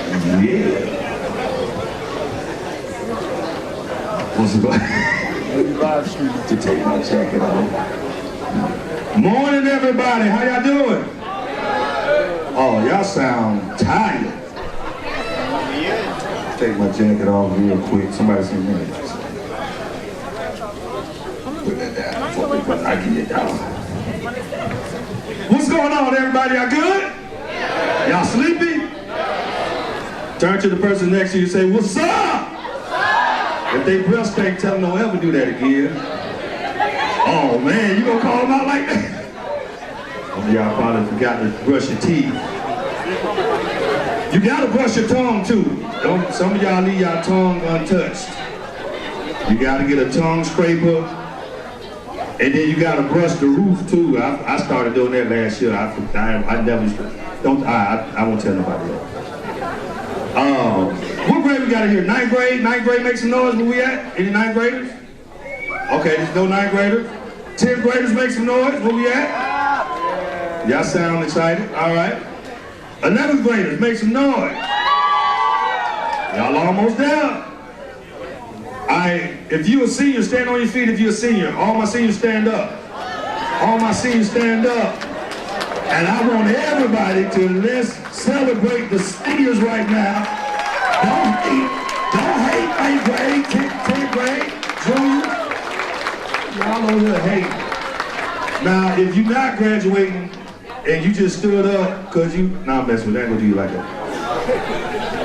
Yeah. What's it going? To take my jacket off. Morning, everybody. How y'all doing? Oh, y'all sound tired. Take my jacket off real quick. Somebody say me. Put that down. I get it down. What's going on, everybody? Y'all good? Y'all sleepy? Turn to the person next to you and say, what's up? If they breath stink, tell them don't ever do that again. Oh man, you gonna call them out like that? Some of y'all probably forgot to brush your teeth. You gotta brush your tongue too. Some of y'all leave your tongue untouched. You gotta get a tongue scraper, and then you gotta brush the roof too. I started doing that last year. I never don't. I won't tell nobody that. What grade we got in here? Ninth grade? Ninth grade, make some noise. Where we at? Any ninth graders? Okay, there's no ninth graders. 10th graders, make some noise. Where we at? Y'all sound excited. All right. 11th graders, make some noise. Y'all almost there. If you a senior, stand on your feet if you're a senior. All my seniors stand up. All my seniors stand up. And I want everybody to let's celebrate the seniors right now. Don't hate 8th grade, 10th grade, junior. Y'all over here hate. Now, if you're not graduating and you just stood up because I'm messing with that, I'm gonna do you like that.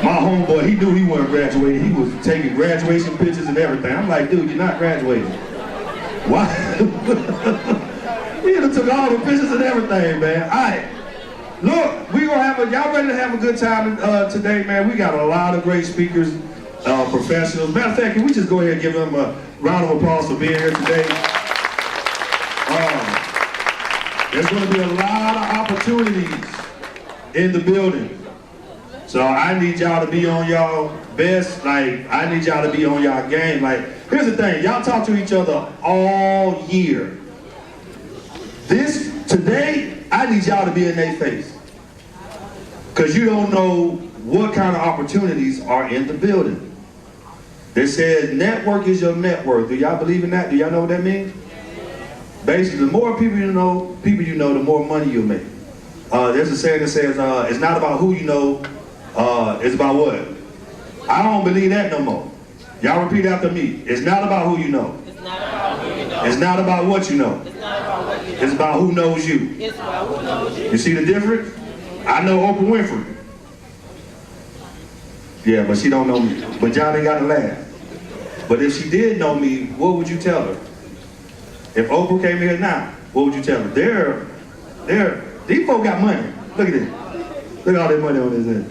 My homeboy, he knew he wasn't graduating. He was taking graduation pictures and everything. I'm like, dude, you're not graduating. Why? He took all the pictures and everything, man. All right. Look, we gonna have y'all ready to have a good time today, man. We got a lot of great speakers, professionals. Matter of fact, can we just go ahead and give them a round of applause for being here today? There's gonna be a lot of opportunities in the building. So I need y'all to be on y'all best, I need y'all to be on y'all game. Here's the thing, y'all talk to each other all year. Today, I need y'all to be in their face. Because you don't know what kind of opportunities are in the building. They said network is your net worth. Do y'all believe in that? Do y'all know what that means? Basically, the more people you know, the more money you'll make. There's a saying that says, it's not about who you know, it's about what? I don't believe that no more. Y'all repeat after me. It's not about who you know. It's not about who you know. It's not about what you know. It's not about what you know. It's about who knows you. It's about who knows you. You see the difference? I know Oprah Winfrey. Yeah, but she don't know me. But y'all ain't got to laugh. But if she did know me, what would you tell her? If Oprah came here now, what would you tell her? These folks got money. Look at this. Look at all that money on this end.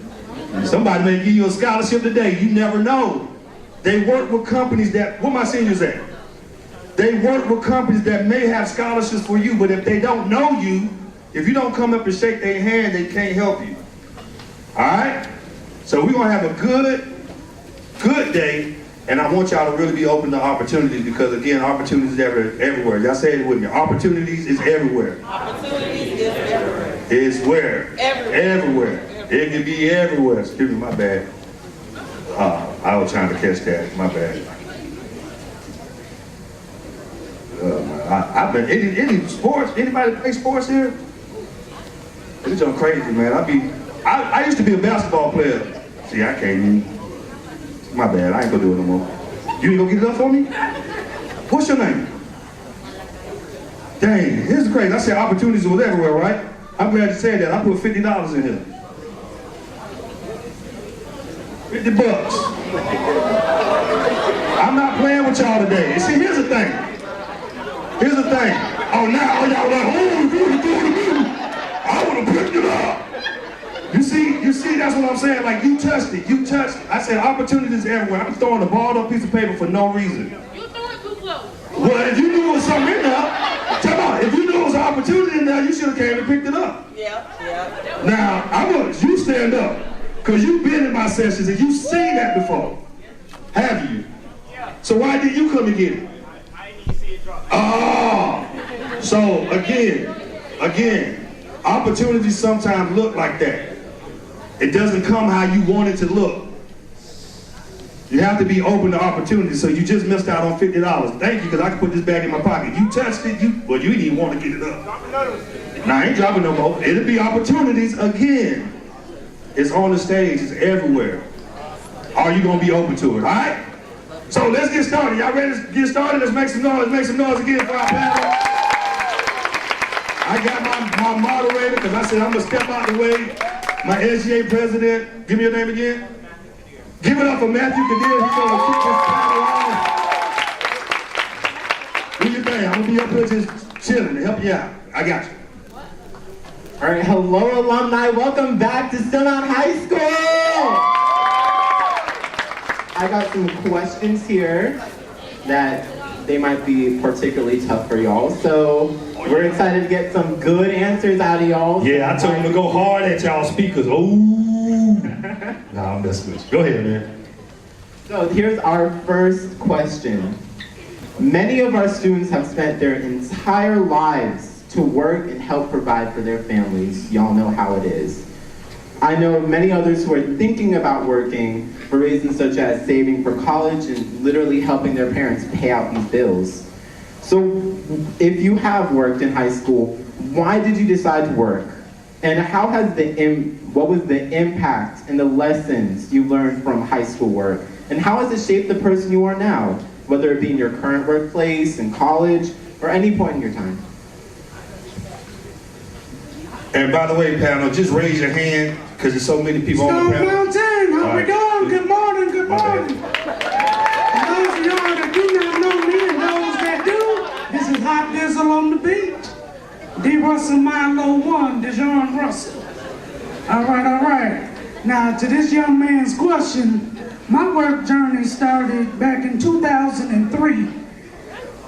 Somebody may give you a scholarship today. You never know. They work with companies that, where my seniors at? They work with companies that may have scholarships for you, but if they don't know you, if you don't come up and shake their hand, they can't help you. All right? So we're gonna have a good day, and I want y'all to really be open to opportunities because again, opportunities everywhere. Y'all say it with me. Opportunities is everywhere. Opportunities is everywhere. Is where? Everywhere. It can be everywhere. Excuse me, my bad. I was trying to catch that. My bad. I've been any sports. Anybody play sports here? It's just crazy, man. I used to be a basketball player. See, I can't even. My bad. I ain't gonna do it no more. You ain't gonna get it up for me? What's your name? Dang, here's the crazy. I said opportunities was everywhere, right? I'm glad you said that. I put $50 in here. $50. I'm not playing with y'all today. And see, here's the thing. Oh, now y'all like, oh, I would have picked it up. You see, that's what I'm saying. Like, you touched it. I said opportunities everywhere. I'm throwing a balled up piece of paper for no reason. You threw it too close. Well, if you knew there was something in there, come on. If you knew there was an opportunity in there, you should have came and picked it up. Yeah. Now, you stand up. Because you've been in my sessions and you've seen that before. Have you? Yeah. So why did you come and get it? I didn't even see it drop. Oh, so again, opportunities sometimes look like that. It doesn't come how you want it to look. You have to be open to opportunities. So you just missed out on $50. Thank you, because I can put this back in my pocket. You touched it, you didn't even want to get it up. Now I ain't dropping no more. It'll be opportunities again. It's on the stage, it's everywhere. Are you gonna be open to it, all right? So let's get started. Y'all ready to get started? Let's make some noise again for our panel. I got my moderator, because I said I'm gonna step out the way. My SGA president, give me your name again. Give it up for Matthew Cadell. He's gonna keep this panel on. Do your thing. I'm gonna be up here just chilling to help you out. I got you. All right, hello alumni, welcome back to Smhs High School! I got some questions here that they might be particularly tough for y'all, so we're excited to get some good answers out of y'all. Yeah, I told them to go hard at y'all speakers. Ooh. Nah, I'm messing with you. Go ahead, man. So here's our first question. Many of our students have spent their entire lives to work and help provide for their families. Y'all know how it is. I know many others who are thinking about working for reasons such as saving for college and literally helping their parents pay out these bills. So if you have worked in high school, why did you decide to work? And how has what was the impact and the lessons you learned from high school work? And how has it shaped the person you are now, whether it be in your current workplace, in college, or any point in your time? And by the way, panel, just raise your hand, because there's so many people on the panel. Mountain, how we doing? Good morning, good morning. And those of y'all that do not know me and those that do, this is Hot Dizzle on the beat. D. Russell Milo 1, DeJohn Russell. All right. Now, to this young man's question, my work journey started back in 2003.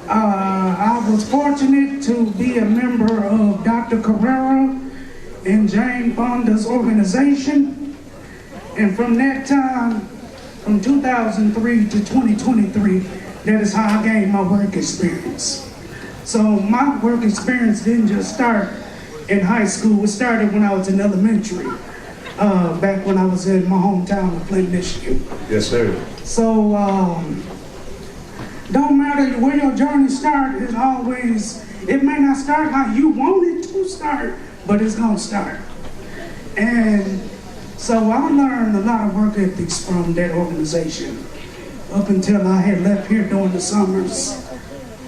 I was fortunate to be a member of Dr. Carrera and Jane Fonda's organization. And from that time, from 2003 to 2023, that is how I gained my work experience. So my work experience didn't just start in high school. It started when I was in elementary, back when I was in my hometown of Flint, Michigan. Yes, sir. So, don't matter where your journey starts, it may not start how you want it to start, but it's gonna start. And so I learned a lot of work ethics from that organization up until I had left here during the summers,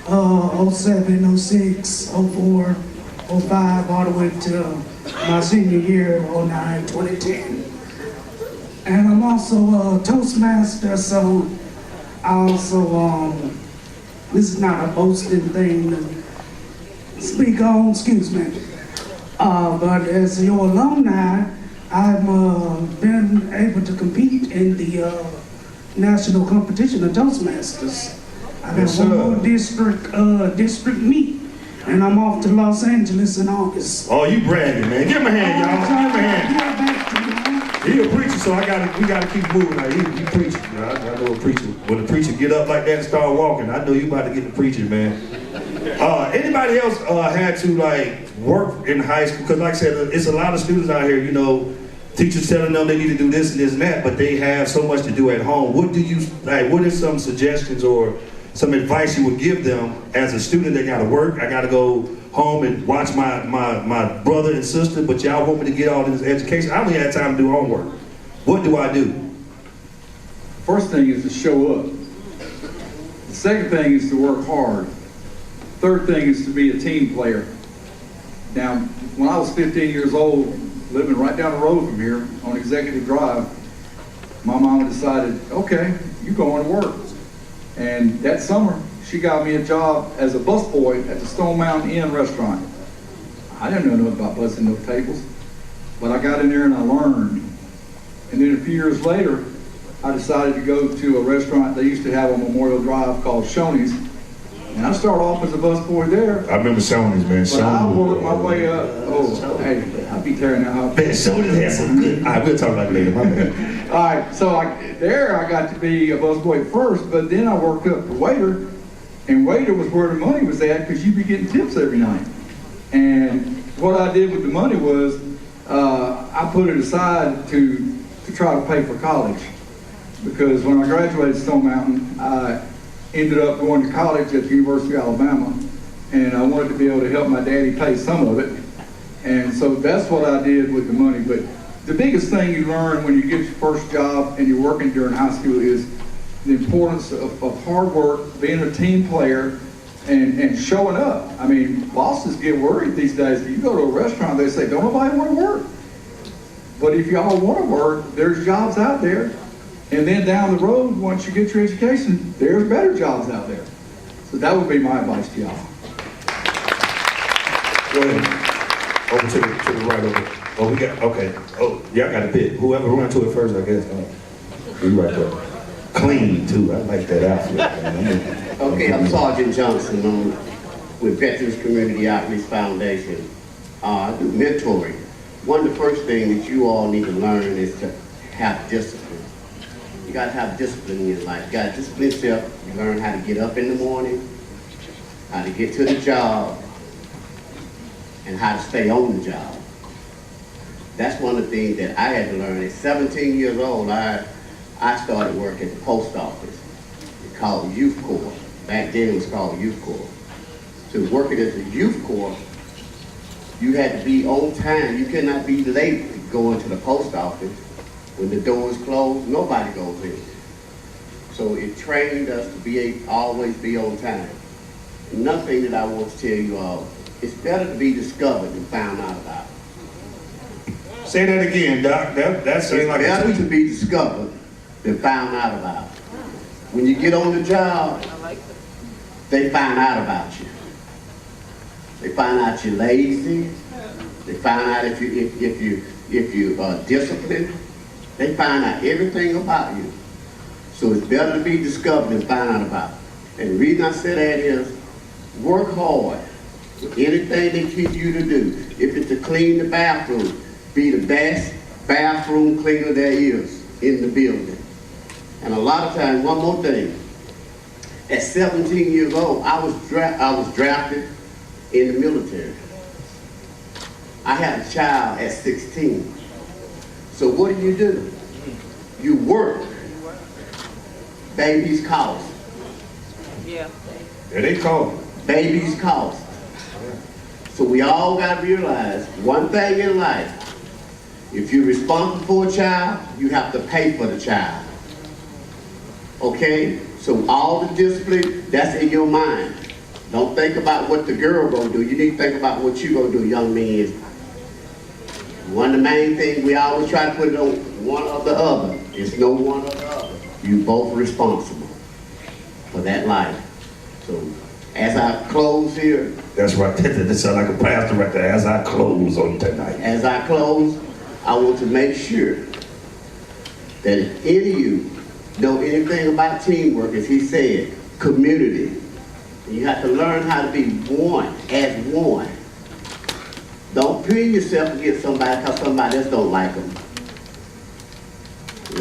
07, 06, 04, 05, all the way to my senior year, 09, 2010. And I'm also a Toastmaster, so I also, this is not a boasting thing to speak on, excuse me. But as your alumni, I've been able to compete in the national competition of Toastmasters. I got one more district meet, and I'm off to Los Angeles in August. Oh, you bragging, man. Give him a hand, y'all. Give him a hand. He a preacher, so we gotta keep moving. Like, he preaching. You know, I know a preacher. When the preacher get up like that and start walking, I know you about to get the preaching, man. Anybody else had to work in high school? Because like I said, it's a lot of students out here, teachers telling them they need to do this and this and that, but they have so much to do at home. What are some suggestions or some advice you would give them as a student that gotta work? I gotta go home and watch my brother and sister, but y'all want me to get all this education. I only had time to do homework. What do I do? First thing is to show up. The second thing is to work hard. Third thing is to be a team player. Now, when I was 15 years old, living right down the road from here on Executive Drive, my mama decided, okay, you're going to work. And that summer, she got me a job as a busboy at the Stone Mountain Inn restaurant. I didn't know nothing about bussing no tables, but I got in there and I learned. And then a few years later, I decided to go to a restaurant they used to have on Memorial Drive called Shoney's. And I started off as a busboy there. I remember Shoney's, man. But I worked my way up. Oh, hey, I'll be tearing that up. Man, Shoney's had some good. All right, we'll talk about it later. My bad. All right, so I got to be a busboy first, but then I worked up to waiter. And waiter was where the money was at because you'd be getting tips every night. And what I did with the money was I put it aside to try to pay for college. Because when I graduated Stone Mountain, I ended up going to college at the University of Alabama, and I wanted to be able to help my daddy pay some of it. And so that's what I did with the money. But the biggest thing you learn when you get your first job and you're working during high school is the importance of hard work, being a team player, and showing up. I mean, bosses get worried these days. You go to a restaurant, they say, don't nobody want to work. But if y'all want to work, there's jobs out there. And then down the road, once you get your education, there's better jobs out there. So that would be my advice to y'all. Go ahead. Over to the right over. Oh, we got, okay. Oh, y'all got a bit. Whoever run to it first, I guess. You right there. Clean, too. I like that outfit, man. Okay, I'm Sergeant Johnson with Veterans Community Outreach Foundation. I do mentoring. One of the first things that you all need to learn is to have discipline. You got to have discipline in your life. You got to discipline yourself. You learn how to get up in the morning, how to get to the job, and how to stay on the job. That's one of the things that I had to learn. At 17 years old, I started work at the post office. It's called Youth Corps. Back then it was called Youth Corps. So working at the Youth Corps, you had to be on time. You could not be late going to the post office. When the doors closed, nobody goes in. So it trained us to always be on time. Another thing that I want to tell you all, it's better to be discovered than found out about. Say that again, Doc. That seems like It's better to be discovered than found out about. When you get on the job, they find out about you. They find out you're lazy. They find out if you are disciplined. They find out everything about you. So it's better to be discovered than found out about. And the reason I say that is work hard. Anything they teach you to do. If it's to clean the bathroom, be the best bathroom cleaner there is in the building. And a lot of times, one more thing. At 17 years old, I was drafted in the military. I had a child at 16. So what do? You work. Babies cost. Yeah. There they call. Babies cost. So we all got to realize one thing in life. If you're responsible for a child, you have to pay for the child. Okay? So all the discipline, that's in your mind. Don't think about what the girl gonna do. You need to think about what you gonna do, young men. One of the main things, we always try to put it on one or the other. It's no one or the other. You both responsible for that life. So as I close here. That's right. That sounds like a pastor right there. As I close on tonight. As I close, I want to make sure that if any of you know anything about teamwork, as he said, community, you have to learn how to be one, as one. Don't pin yourself against somebody because somebody else don't like them.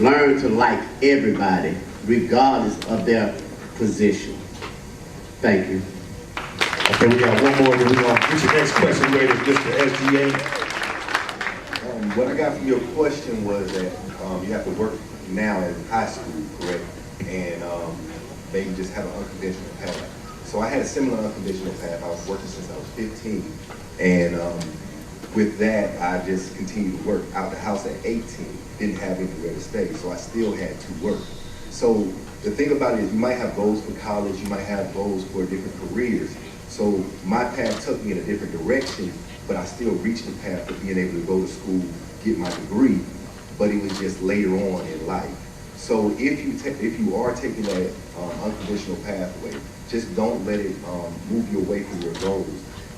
Learn to like everybody, regardless of their position. Thank you. Okay, we got one more, then we're going to get your next question ready, Mr. SGA. What I got from your question was that you have to work now in high school, correct? And maybe just have an unconventional path. So I had a similar unconventional path. I was working since I was 15. And with that, I just continued to work out the house at 18. Didn't have anywhere to stay, so I still had to work. So the thing about it is you might have goals for college, you might have goals for different careers. So my path took me in a different direction, but I still reached the path of being able to go to school, get my degree, but it was just later on in life. So if you are taking that unconventional pathway, just don't let it move you away from your goals.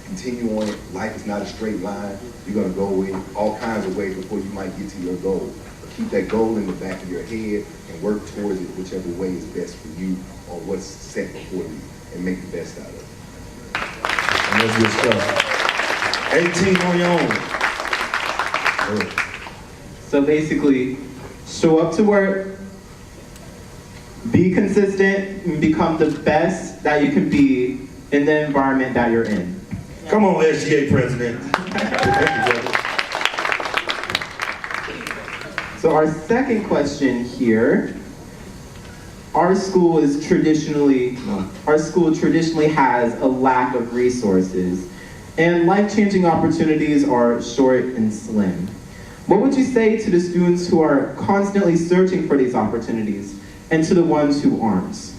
Continue on it. Life is not a straight line. You're going to go in all kinds of ways before you might get to your goal. But keep that goal in the back of your head and work towards it whichever way is best for you or what's set before you, and make the best out of it. And that's good stuff. 18 on your own. Good. So basically, show up to work, be consistent, and become the best that you can be in the environment that you're in. Come on, SGA president. Thank you, brother. So our second question here, our school traditionally has a lack of resources, and life-changing opportunities are short and slim. What would you say to the students who are constantly searching for these opportunities, and to the ones who aren't?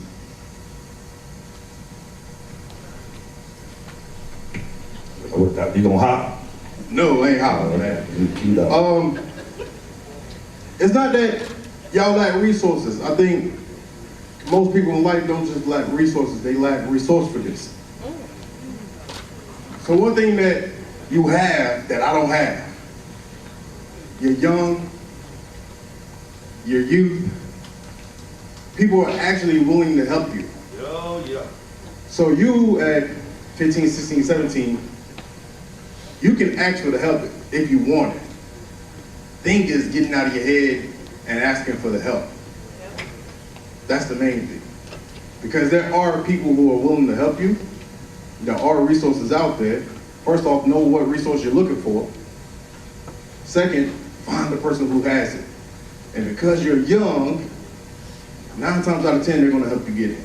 You gonna hop? No, I ain't hollering, man. It's not that y'all lack resources. I think most people in life don't just lack resources, they lack resourcefulness. So one thing that you have that I don't have, you're young, you're youth, people are actually willing to help you. Oh, yeah. So you at 15, 16, 17, you can ask for the help if you want it. Thing is getting out of your head and asking for the help. That's the main thing. Because there are people who are willing to help you. There are resources out there. First off, know what resource you're looking for. Second, find the person who has it. And because you're young, 9 times out of 10, they're gonna help you get it.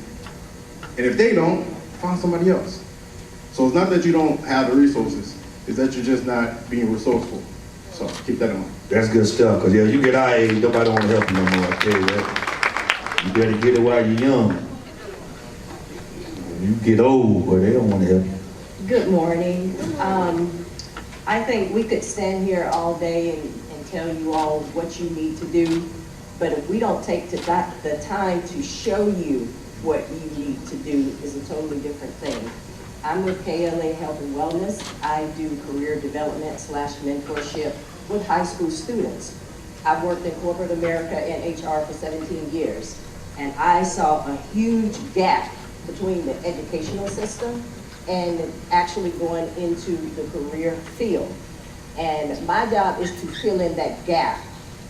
And if they don't, find somebody else. So it's not that you don't have the resources, it's that you're just not being resourceful. So keep that in mind. That's good stuff, because yeah, you get our age, nobody want to help you no more, I tell you that. You better get it while you're young. When you get old, boy, they don't want to help you. Good morning. I think we could stand here all day and tell you all what you need to do, but if we don't take the time to show you what you need to do is a totally different thing. I'm with KLA Health and Wellness. I do career development / mentorship with high school students. I've worked in corporate America and HR for 17 years, and I saw a huge gap between the educational system and actually going into the career field. And my job is to fill in that gap,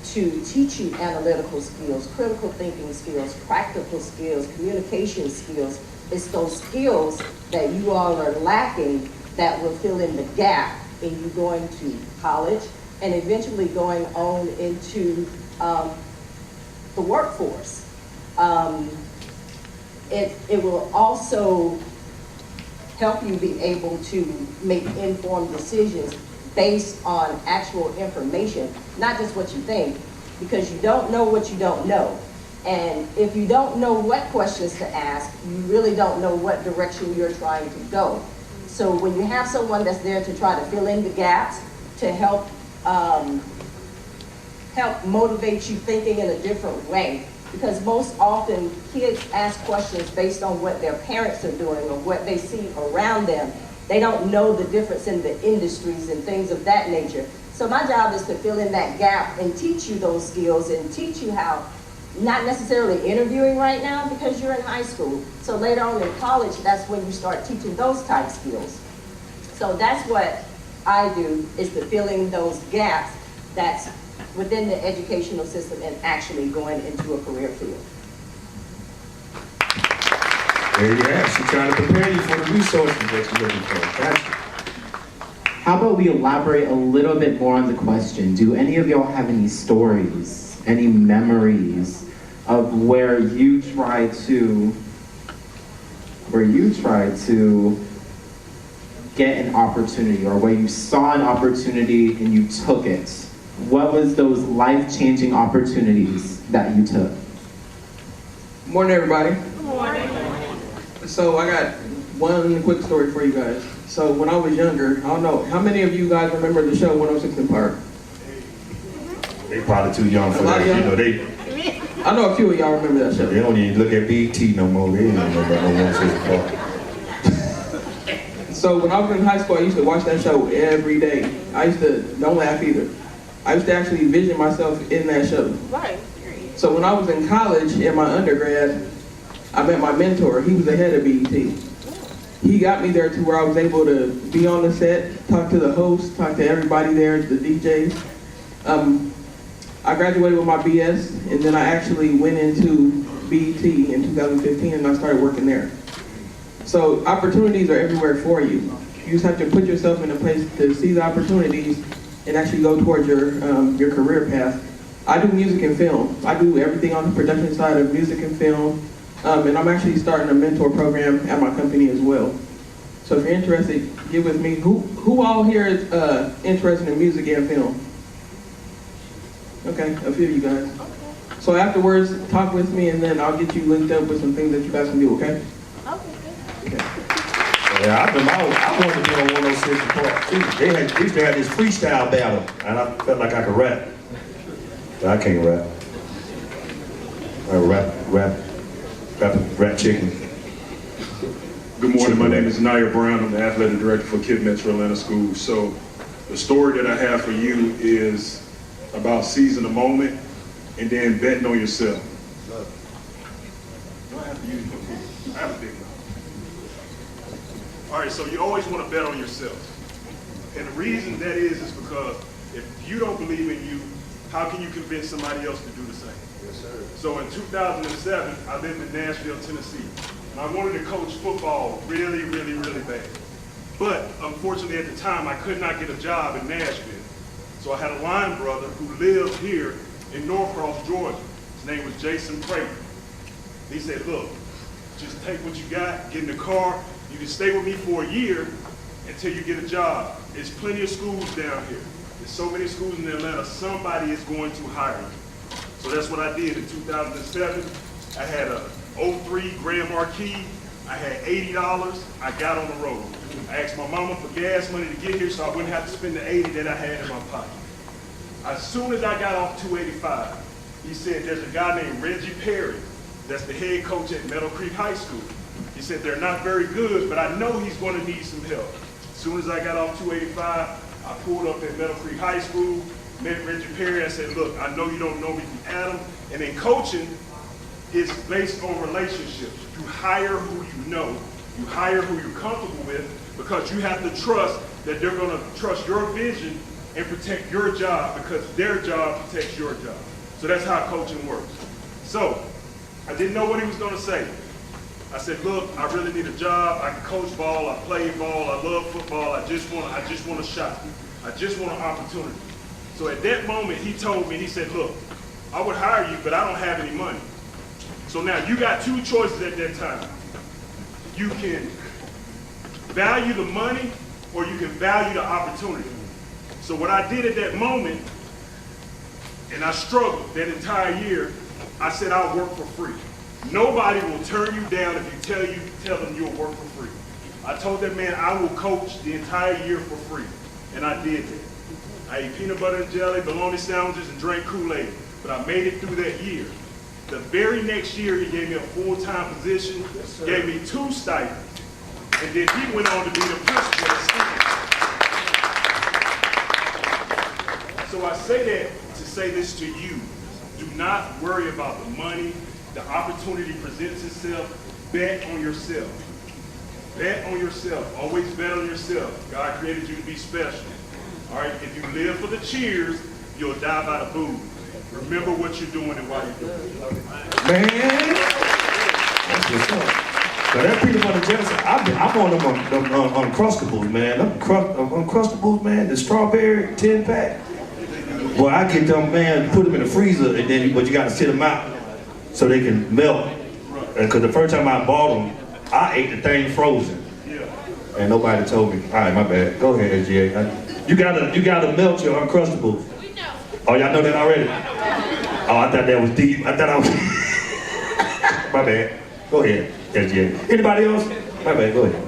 to teach you analytical skills, critical thinking skills, practical skills, communication skills. It's those skills that you all are lacking that will fill in the gap in you going to college and eventually going on into the workforce. It will also help you be able to make informed decisions based on actual information, not just what you think, because you don't know what you don't know. And if you don't know what questions to ask, you really don't know what direction you're trying to go. So when you have someone that's there to try to fill in the gaps, to help motivate you thinking in a different way, because most often kids ask questions based on what their parents are doing or what they see around them. They don't know the difference in the industries and things of that nature. So my job is to fill in that gap and teach you those skills and teach you how, not necessarily interviewing right now because you're in high school. So later on in college, that's when you start teaching those type skills. So that's what I do, is to fill in those gaps that's within the educational system and actually going into a career field. There you have. She's trying to prepare you for the resources that you're looking for. Gotcha. How about we elaborate a little bit more on the question? Do any of y'all have any stories, any memories of where you tried to get an opportunity, or where you saw an opportunity and you took it? What was those life-changing opportunities that you took? Morning, everybody. Good morning. So I got one quick story for you guys. So when I was younger, I don't know, how many of you guys remember the show 106 in Park? They probably too young for that. You know, I know a few of y'all remember that show. they don't even look at BT no more. They don't know about no 106 Park. So when I was in high school, I used to watch that show every day. I used to, don't laugh either, I used to actually envision myself in that show. Right. So when I was in college, in my undergrad, I met my mentor. He was the head of BET. He got me there to where I was able to be on the set, talk to the host, talk to everybody there, the DJs. I graduated with my BS, and then I actually went into BET in 2015, and I started working there. So opportunities are everywhere for you. You just have to put yourself in a place to see the opportunities and actually go towards your career path. I do music and film. I do everything on the production side of music and film. And I'm actually starting a mentor program at my company as well. So if you're interested, get with me. Who all here is interested in music and film? Okay, a few of you guys. So afterwards, talk with me, and then I'll get you linked up with some things that you guys can do, okay? Yeah, I wanted to be on 106 Park. They used to have this freestyle battle, and I felt like I could rap. But I can't rap. Rap chicken. Good morning, my name is Nair Brown. I'm the athletic director for Kid Metro Atlanta Schools. So the story that I have for you is about seizing the moment and then betting on yourself. Do I have to use my phone? I have a big one. All right, so you always want to bet on yourself. And the reason that is because if you don't believe in you, how can you convince somebody else to do the same? Yes, sir. So in 2007, I lived in Nashville, Tennessee. And I wanted to coach football really, really, really bad. But unfortunately at the time, I could not get a job in Nashville. So I had a line brother who lived here in Norcross, Georgia. His name was Jason Prater. He said, look, just take what you got, get in the car, you can stay with me for a year until you get a job. There's plenty of schools down here. There's so many schools in Atlanta, somebody is going to hire you. So that's what I did in 2007. I had a 03 Grand Marquis. I had $80. I got on the road. I asked my mama for gas money to get here so I wouldn't have to spend the 80 that I had in my pocket. As soon as I got off 285, he said, there's a guy named Reggie Perry that's the head coach at Meadow Creek High School. He said, they're not very good, but I know he's going to need some help. As soon as I got off 285, I pulled up at Meadow Creek High School, met Reggie Perry. I said, look, I know you don't know me from Adam. And in coaching, it's based on relationships. You hire who you know. You hire who you're comfortable with because you have to trust that they're going to trust your vision and protect your job because their job protects your job. So that's how coaching works. So I didn't know what he was going to say. I said, look, I really need a job. I can coach ball. I play ball. I love football. I just want a shot. I just want an opportunity. So at that moment, he told me, he said, look, I would hire you, but I don't have any money. So now you got two choices at that time. You can value the money or you can value the opportunity. So what I did at that moment, and I struggled that entire year, I said I'll work for free. Nobody will turn you down if you tell them you'll work for free. I told that man I will coach the entire year for free, and I did that. I ate peanut butter and jelly, bologna sandwiches, and drank Kool-Aid, but I made it through that year. The very next year, he gave me a full-time position, gave me 2 stipends, and then he went on to be the principal at Smhs. So I say that to say this to you. Do not worry about the money. The opportunity presents itself. Bet on yourself. Bet on yourself. Always bet on yourself. God created you to be special. All right? If you live for the cheers, you'll die by the booze. Remember what you're doing and why you're doing it. Man, that's what's up. But that peanut butter jelly, I'm on them Uncrustables, man. Them Uncrustables, man, the strawberry 10-pack. Boy, I get them, man, put them in the freezer, and then but you got to sit them out so they can melt. Because the first time I bought them, I ate the thing frozen. And nobody told me. All right, my bad. Go ahead, SGA. You gotta melt your Uncrustables. Oh, y'all know that already? Oh, I thought that was deep. I thought I was... My bad. Go ahead, SGA. Anybody else? My bad, go ahead.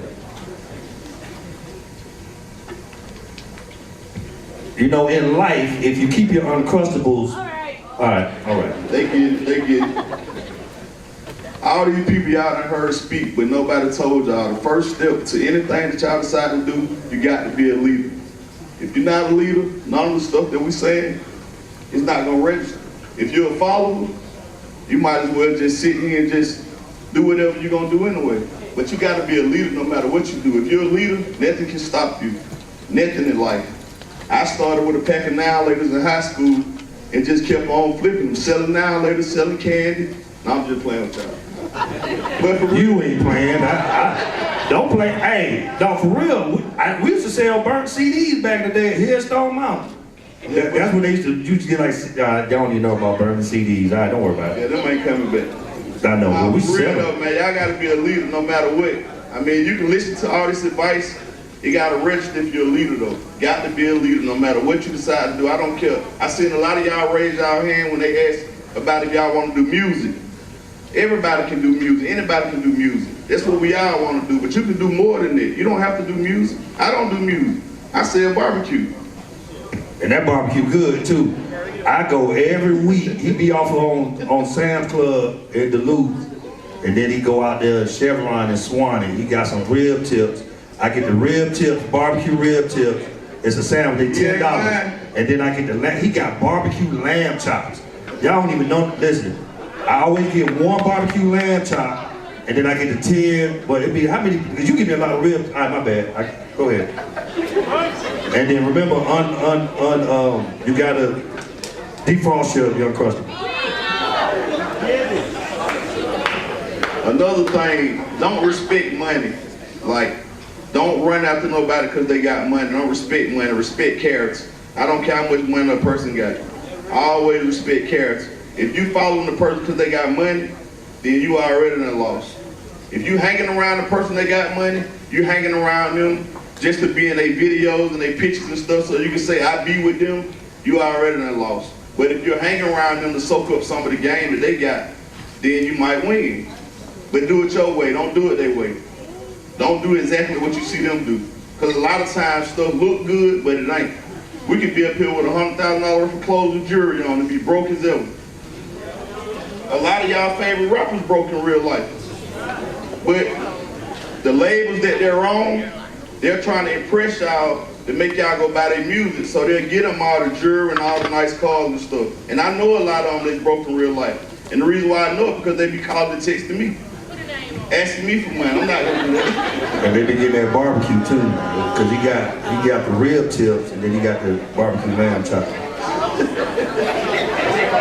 You know, in life, if you keep your Uncrustables... All right. They get all these people y'all done heard speak, but nobody told y'all the first step to anything that y'all decide to do, you got to be a leader. If you're not a leader, none of the stuff that we saying is not gonna register. If you're a follower, you might as well just sit here and just do whatever you're gonna do anyway. But you gotta be a leader no matter what you do. If you're a leader, nothing can stop you. Nothing in life. I started with a pack of now-laters in high school and just kept on flipping them, selling now-laters, selling candy. No, I'm just playing with y'all. But for real, you ain't playing. Don't play. Hey, no, for real. We used to sell burnt CDs back in the day at Headstone Mountain. That's what they used to get like, y'all don't even know about burning CDs. All right, don't worry about Yeah, it. them ain't coming back. I know, but we For real sell though, it. man, y'all gotta be a leader no matter what. I mean, you can listen to all this advice. You gotta register if you're a leader though. Got to be a leader no matter what you decide to do. I don't care. I seen a lot of y'all raise y'all hand when they asked about if y'all want to do music. Everybody can do music. Anybody can do music. That's what we all want to do. But you can do more than that. You don't have to do music. I don't do music. I sell barbecue. And that barbecue good too. I go every week. He be off on Sam's Club in Duluth. And then he go out there Chevron in Swanee. He got some rib tips. I get the rib tips, barbecue rib tips. It's a sandwich, they $10. And then I get the lamb. He got barbecue lamb chops. Y'all don't even know, listen. I always get one barbecue lamb chop, and then I get the 10, but it'd be, how many, because you give me a lot of ribs. All right, my bad, go ahead. And then remember, you gotta defrost your Uncrustable. Another thing, don't respect money. Like, don't run after nobody because they got money. Don't respect money, respect character. I don't care how much money a person got. I always respect character. If you following the person because they got money, then you already done lost. If you hanging around the person that got money, you hanging around them just to be in their videos and their pictures and stuff so you can say, I be with them, you already done lost. But if you're hanging around them to soak up some of the game that they got, then you might win. But do it your way, don't do it their way. Don't do exactly what you see them do. Because a lot of times stuff look good, but it ain't. We could be up here with $100,000 worth of clothes and jewelry on and be broke as ever. A lot of y'all favorite rappers broke in real life. But the labels that they're on, they're trying to impress y'all to make y'all go buy their music. So they'll get them all the jewelry and all the nice cars and stuff. And I know a lot of them that's broke in real life. And the reason why I know it because they be calling and texting me. Asking me for money. I'm not gonna do that. And they be getting that barbecue too, because he got the rib tips and then he got the barbecue lamb chops.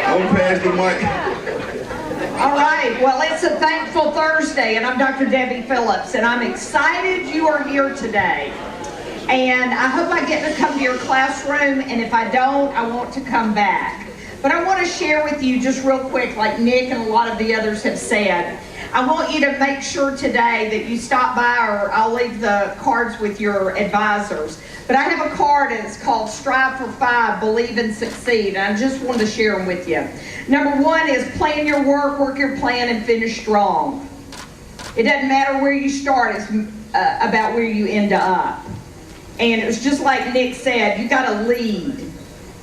I'm pass the mic. All right, well, it's a Thankful Thursday, and I'm Dr. Debbie Phillips, and I'm excited you are here today. And I hope I get to come to your classroom, and if I don't, I want to come back. But I want to share with you just real quick, like Nick and a lot of the others have said, I want you to make sure today that you stop by, or I'll leave the cards with your advisors. But I have a card and it's called Strive for 5, Believe and Succeed. And I just wanted to share them with you. Number 1 is plan your work your plan, and finish strong. It doesn't matter where you start, it's about where you end up. And it was just like Nick said, you got to lead.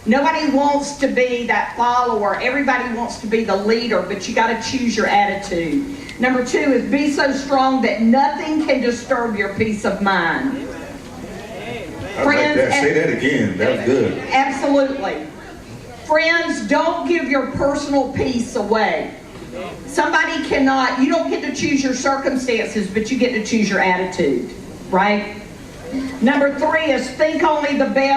Nobody wants to be that follower. Everybody wants to be the leader, but you got to choose your attitude. Number 2 is be so strong that nothing can disturb your peace of mind. I like that. Say that again. That's good. Absolutely. Friends, don't give your personal peace away. Somebody cannot, you don't get to choose your circumstances, but you get to choose your attitude, right? Number 3 is think only the best.